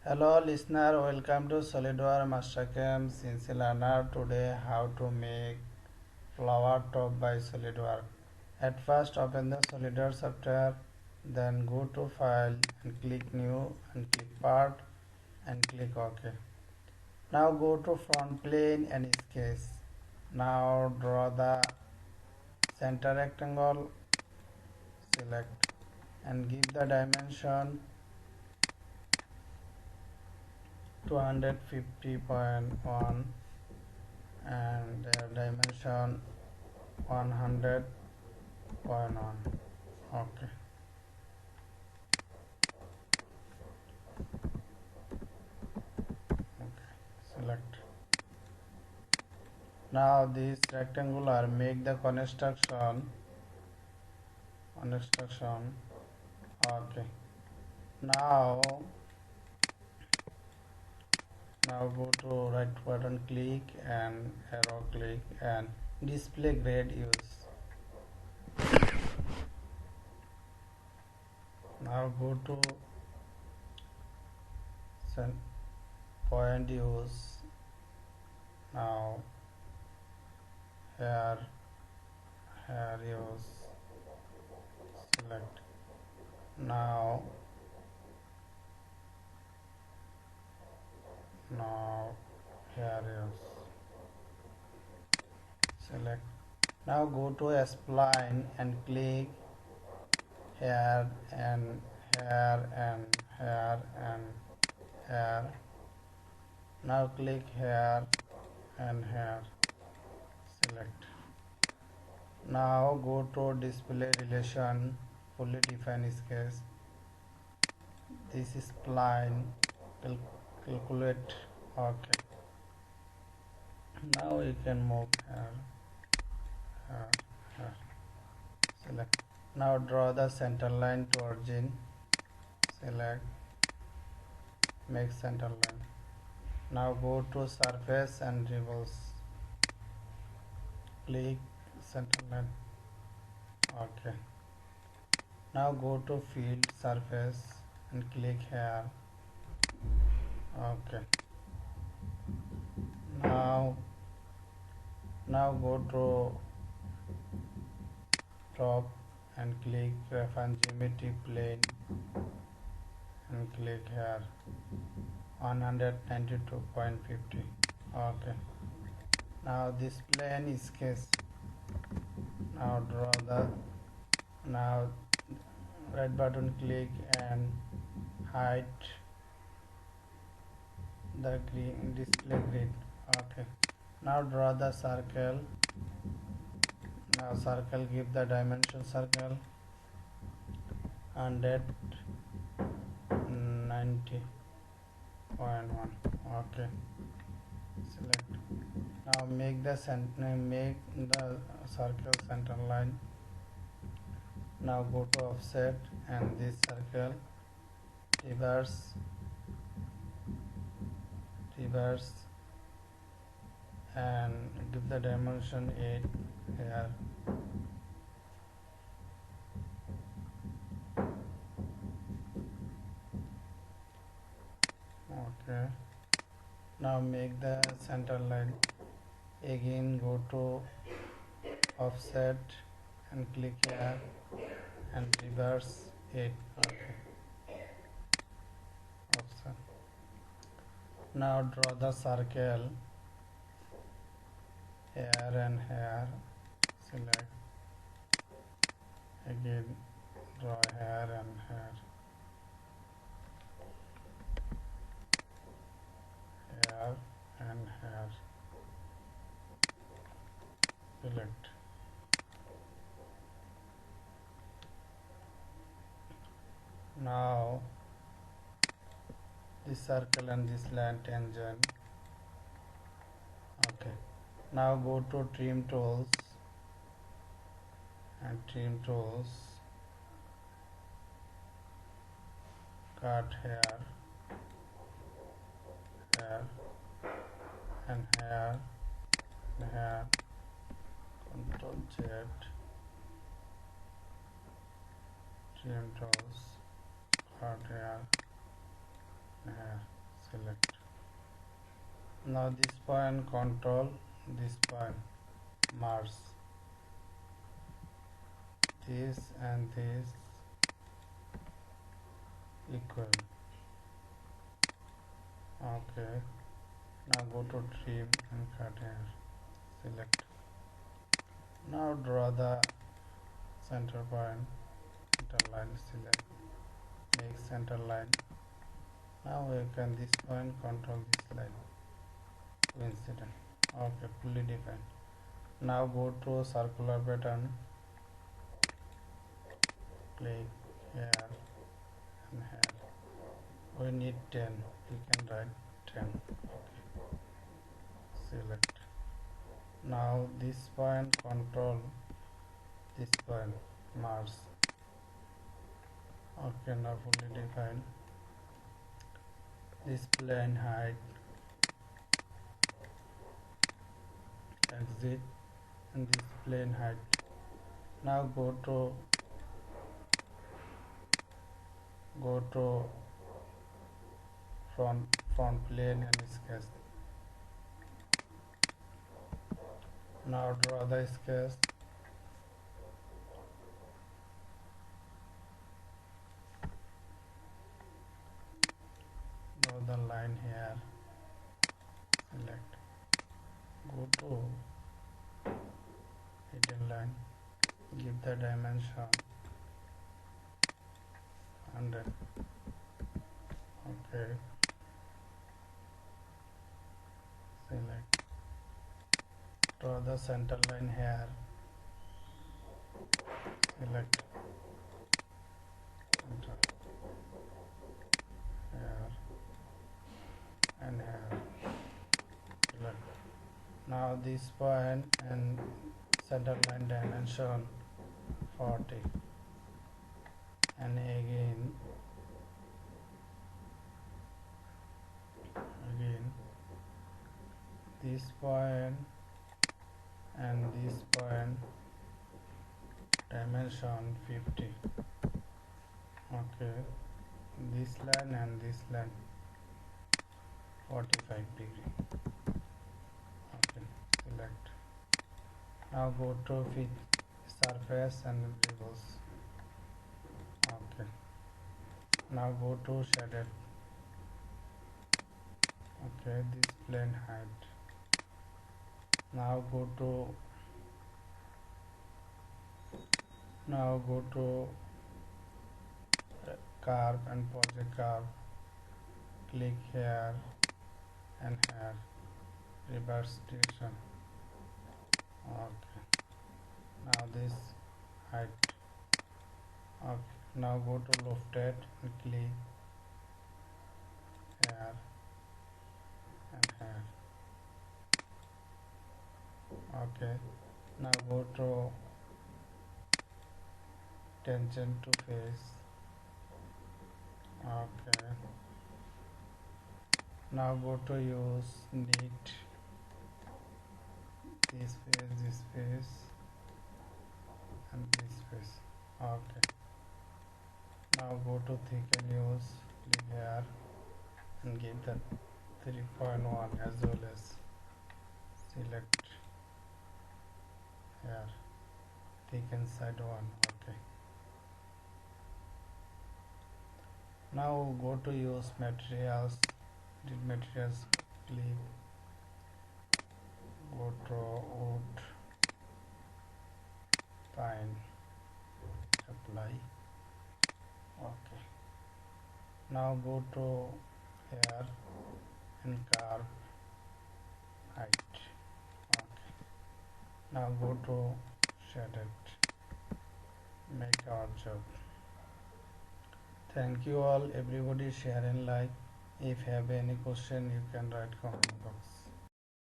Hello listener, welcome to SolidWorks Master CAM Since Learner. Today how to make flower top by SolidWorks. At first open the SolidWorks software, then go to file and click new and click part and click OK. Now go to front plane and sketch. Now draw the center rectangle, select and give the dimension 250.1 and dimension 100.1. Okay. Select. Now this rectangular make the construction. Okay. Now go to right button click and arrow click and display grade use. Now go to point use. Now here use, select. Now here use, select. Now go to Spline and click here and here and here and here. Now click here and here, select. Now go to display relation, fully define sketch. This is spline, calculate. Okay. Now you can move here, select. Now draw the center line to origin, select, make center line. Now go to surface and reverse, click center line. Okay. Now go to field surface and click here. Okay. Now go to top and click reference geometry plane and click here 192.50. Okay. Now this plane is sketch. Now draw the, now right button click and hide the green display grid. Okay. Now draw the circle. Now circle, give the dimension circle 190.1. Okay. Select. Now make the circle center line. Now go to offset and this circle reverse and give the dimension 8 here. Okay. Now make the center line. Again go to offset and click here and reverse 8. Okay. Offset. Now draw the circle here and here, select. Again draw here and here, and here, select. Now this circle and this line tangent. Okay. Now go to trim tools and trim tools, cut here and here, Ctrl Z, trim tools, cut here, select. Now this point control this point, merge this and this equal. Okay, now go to trim and cut here, select. Now draw the center point, center line, select, make center line. Now we can this point control this line, coincident. Okay, fully defined. Now go to circular pattern, click here and here. We need 10, you can write 10. Okay, select. Now this point control this point, merge. Okay, now fully define. This plane height, exit, and this plane height. Now go to front plane and sketch. Now draw the sketch. Draw the line here. Select. Go to hidden line. Give the dimension 100. Okay. Select. Draw the center line here. Select. Center. Here and here. Select. Now this point and center line dimension 40, and again this point and this point dimension 50. Okay, this line and this line 45 degree. Okay, select. Now go to fit surface and reverse. Okay, now go to shaded. Okay, this plane height. Now go to curve and project curve. Click here and here, reverse direction. Okay, now this height. Okay, now go to lofted and click here and here. Okay, now go to tangent to face. Okay, now go to use knit this face and this face. Okay, now go to thicken, use, click here and give the 3.1 as well as select here, thicken side 1. Okay, now go to use materials, click, go to wood, pine, apply. Okay, now go to here and curve height. Okay, now go to shaded, make our job. Thank you all, everybody share and like. If you have any question you can write comment box.